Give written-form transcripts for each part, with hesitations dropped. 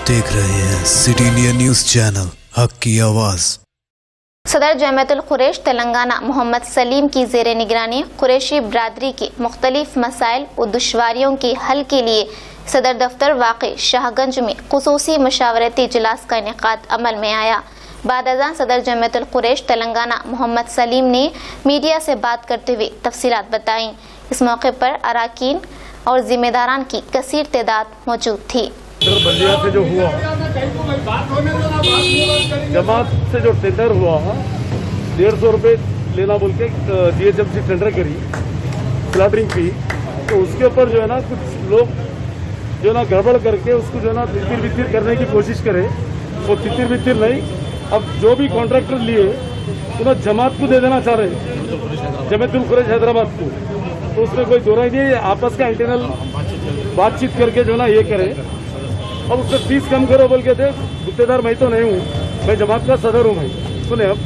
आप देख रहे हैं सिटी इंडिया न्यूज चैनल, हक की आवाज। सदर जमातुल कुरैश तेलंगाना मोहम्मद सलीम की ज़ेरे निगरानी कुरैशी बरादरी की मुख्तलिफ मसाइल और दुश्वारियों के हल के लिए सदर दफ्तर वाक़ई शाहगंज में खुसूसी मशावरती इजलास का इनेकाद अमल में आया। बाद अज़ान सदर जमातुल कुरैश तेलंगाना मोहम्मद सलीम ने मीडिया से बात करते हुए तफसीलात बताईं। इस मौके पर अराकीन और जिम्मेदारान की कसीर तादाद मौजूद थी। बल्दिया से जो हुआ, जमात से जो टेंडर हुआ 150 रुपये लेना बोल के DHMC टेंडर करी स्लॉटरिंग फी, तो उसके ऊपर जो है ना कुछ लोग जो है ना गड़बड़ करके उसको जो है ना तितिर बितिर करने की कोशिश करे। वो तितिर बितिर नहीं, अब जो भी कॉन्ट्रैक्टर लिए तो जमात को दे देना चाह रहे, जमातुल कुरैश हैदराबाद को। तो उसमें कोई दो राय नहीं है, आपस का इंटरनल बातचीत करके जो है ना ये करे। अब उससे फीस कम करो बोल के थे, गुत्तेदार मैं तो नहीं हूँ, मैं जमात का सदर हूँ। भाई सुने, अब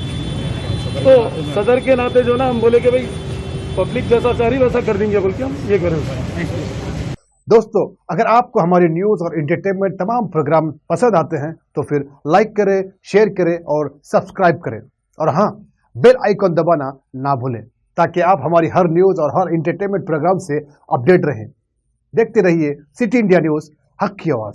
तो सदर के नाते जो ना हम बोले कि भाई पब्लिक जैसा चाह रही वैसा कर देंगे बोल के हम ये करें। दोस्तों, अगर आपको हमारी न्यूज और एंटरटेनमेंट तमाम प्रोग्राम पसंद आते हैं तो फिर लाइक करें, शेयर करें और सब्सक्राइब करें, और हाँ, बेल आइकॉन दबाना ना भूलें ताकि आप हमारी हर न्यूज और हर एंटरटेनमेंट प्रोग्राम से अपडेट रहें। देखते रहिए सिटी इंडिया न्यूज, हक की आवाज।